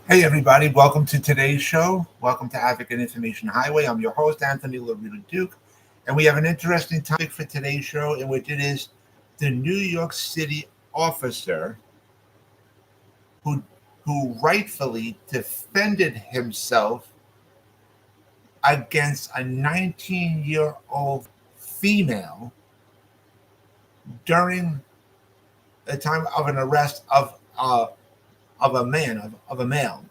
Hey, everybody, welcome to today's show. Welcome to Advocate Information Highway. I'm your host, Anthony Lorito-Duke, and we have an interesting topic for today's show in which it is the New York City officer who, who rightfully defended himself against a 19-year-old female during the time of an arrest of a man, of a male,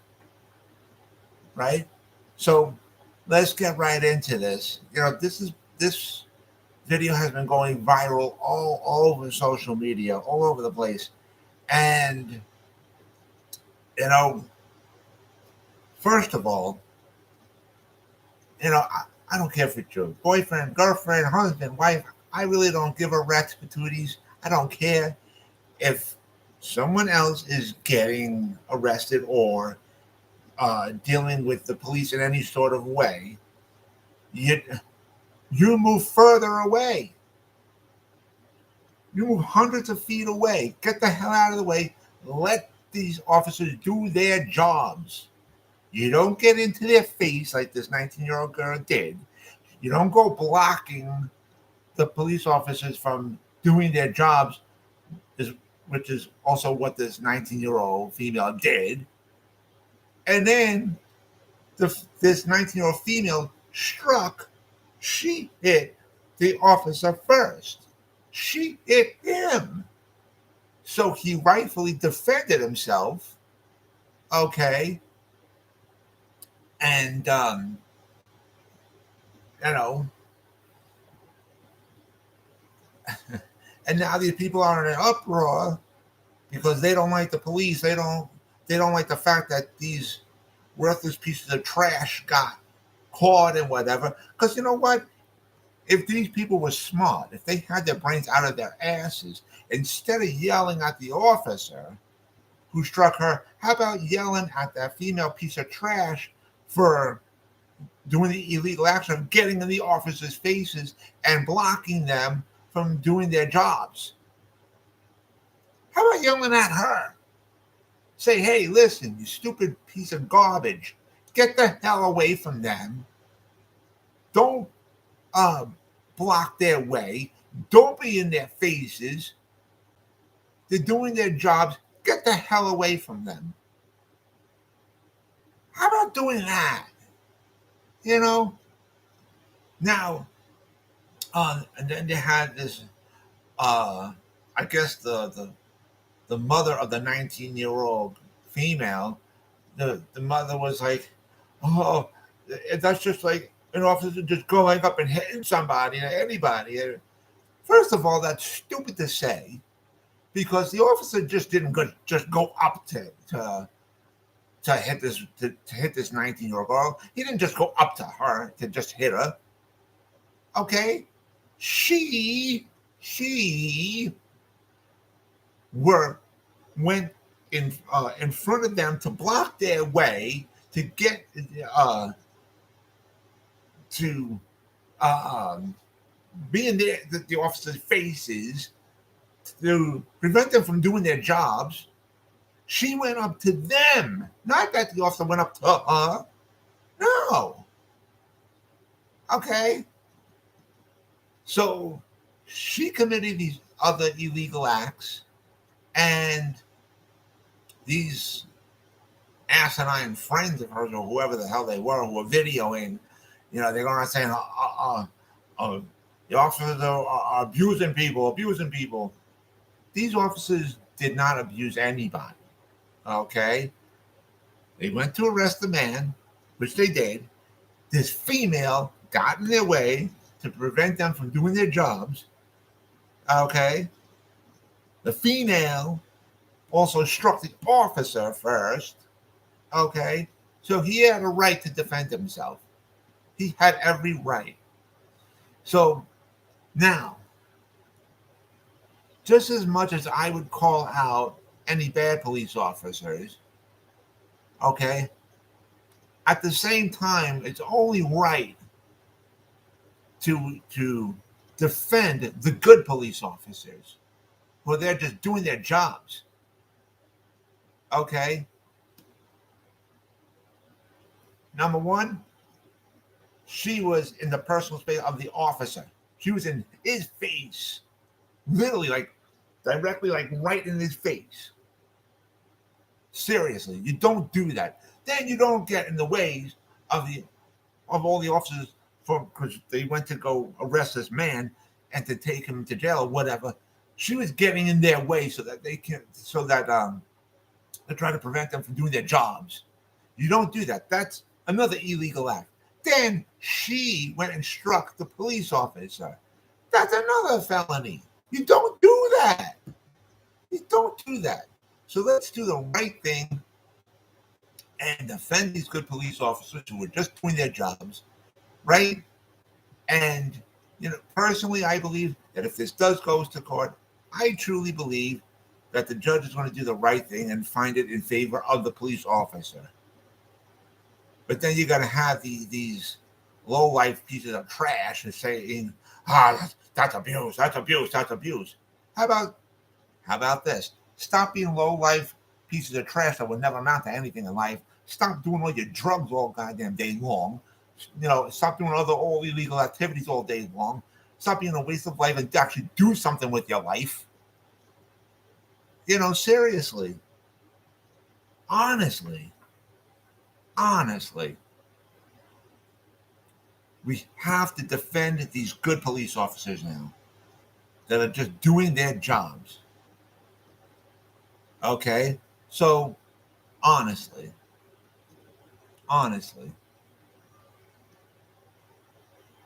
right? So let's get right into this. This video has been going viral all over social media, all over the place. And you know, first of all, I don't care if it's your boyfriend, girlfriend, husband, wife. I really don't give a rat's patooties. I don't care if someone else is getting arrested or dealing with the police in any sort of way. You you move further away. You move hundreds of feet away. Get the hell out of the way. Let these officers do their jobs. You don't get into their face like this 19-year-old girl did. You don't go blocking the police officers from doing their jobs, which is also what this 19-year-old female did. And then this 19-year-old female she hit the officer first. She hit him. So he rightfully defended himself. Okay. And, you know, and now these people are in an uproar because they don't like the police. They don't like the fact that these worthless pieces of trash got caught and whatever. Because you know what? If these people were smart, if they had their brains out of their asses, instead of yelling at the officer who struck her, how about yelling at that female piece of trash for doing the illegal action of getting in the officers' faces and blocking them from doing their jobs? How about yelling at her? Say, hey, listen, you stupid piece of garbage. Get the hell away from them. Don't block their way. Don't be in their faces. They're doing their jobs. Get the hell away from them. How about doing that? You know? Now, and then they had this, I guess the mother of the 19-year-old female, the mother was like, oh, that's just like an officer just going up and hitting somebody, anybody. First of all, that's stupid to say because the officer just didn't just go up to hit this 19-year-old girl. He didn't just go up to her to just hit her. Okay, she were went in front of them to block their way to get to um, be in the officers' faces to prevent them from doing their jobs. She went up to them, not that the officer went up to her. No. Okay. So she committed these other illegal acts, and these asinine friends of hers or whoever the hell they were who were videoing, they're going around saying, the officers are abusing people. These officers did not abuse anybody. Okay? They went to arrest the man, which they did. This female got in their way to prevent them from doing their jobs. Okay? The female also struck the officer first. Okay? So he had a right to defend himself. He had every right. So now, just as much as I would call out any bad police officers, okay, at the same time, it's only right to defend the good police officers who are there just doing their jobs. Okay? Number one, she was in the personal space of the officer. She was in his face, literally, like directly, like right in his face. Seriously, you don't do that. Then you don't get in the ways of the of all the officers for because they went to go arrest this man and to take him to jail or whatever. She was getting in their way so that they try to prevent them from doing their jobs. You don't do that. That's another illegal act. Then she went and struck the police officer. That's another felony. You don't do that. You don't do that. So let's do the right thing and defend these good police officers who are just doing their jobs, right? And personally, I believe that if this does goes to court, I truly believe that the judge is going to do the right thing and find it in favor of the police officer. But then you're going to have these low life pieces of trash and saying, that's abuse, that's abuse, that's abuse. How about this? Stop being low life pieces of trash that will never amount to anything in life. Stop doing all your drugs all goddamn day long. Stop doing all illegal activities all day long. Stop being a waste of life and actually do something with your life. Seriously. Honestly. We have to defend these good police officers now that are just doing their jobs. Okay? So, honestly.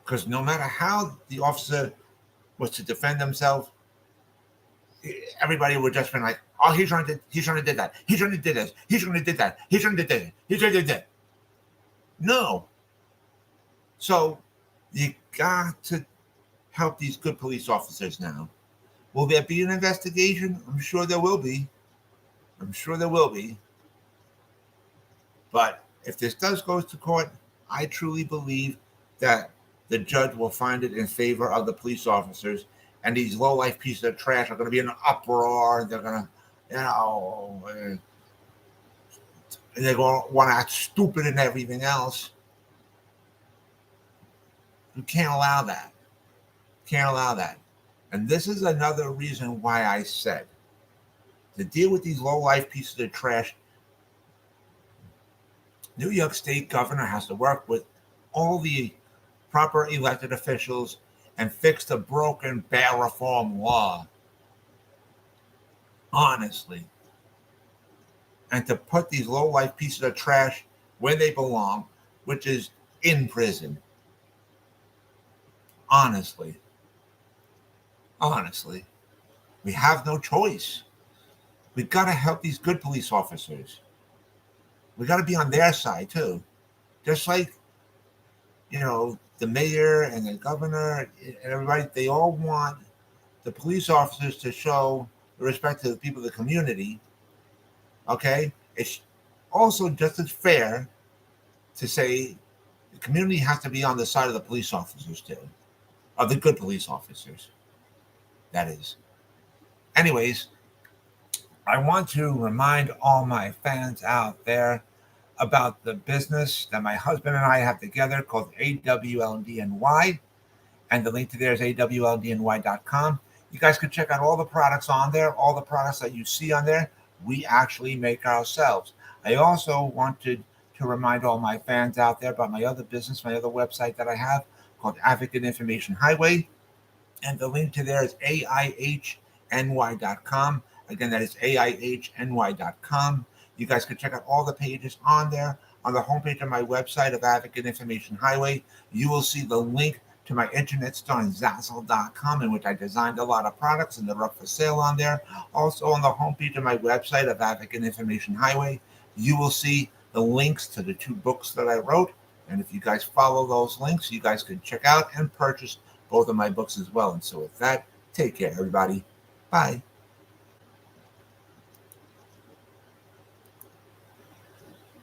Because no matter how the officer was to defend himself, everybody would just been like, oh, he shouldn't have did that. He shouldn't have did this. He shouldn't have did that. He shouldn't have did it. He shouldn't have did that. No. So you got to help these good police officers now. Will there be an investigation? I'm sure there will be. But if this does go to court, I truly believe that the judge will find it in favor of the police officers, and these low-life pieces of trash are going to be in an uproar. They're going to, and they're going to want to act stupid and everything else. You can't allow that. And this is another reason why I said to deal with these low-life pieces of trash, New York State governor has to work with all the proper elected officials and fix the broken bail reform law. Honestly. And to put these low-life pieces of trash where they belong, which is in prison. Honestly. We have no choice. We've got to help these good police officers. We got to be on their side, too. Just like, the mayor and the governor and everybody, they all want the police officers to show respect to the people of the community. Okay? It's also just as fair to say the community has to be on the side of the police officers, too. Of the good police officers. That is. Anyways, I want to remind all my fans out there about the business that my husband and I have together called AWLDNY, and the link to there is awldny.com. You guys can check out all the products on there, all the products that you see on there, we actually make ourselves. I also wanted to remind all my fans out there about my other business, my other website that I have called Advocate Information Highway, and the link to there is AIHNY.com. Again, that is AIHNY.com. You guys can check out all the pages on there. On the homepage of my website of Advocate Information Highway, you will see the link to my internet store on Zazzle.com, in which I designed a lot of products and they're up for sale on there. Also on the homepage of my website of Advocate Information Highway, you will see the links to the 2 books that I wrote. And if you guys follow those links, you guys can check out and purchase both of my books as well. And so with that, take care, everybody. Bye.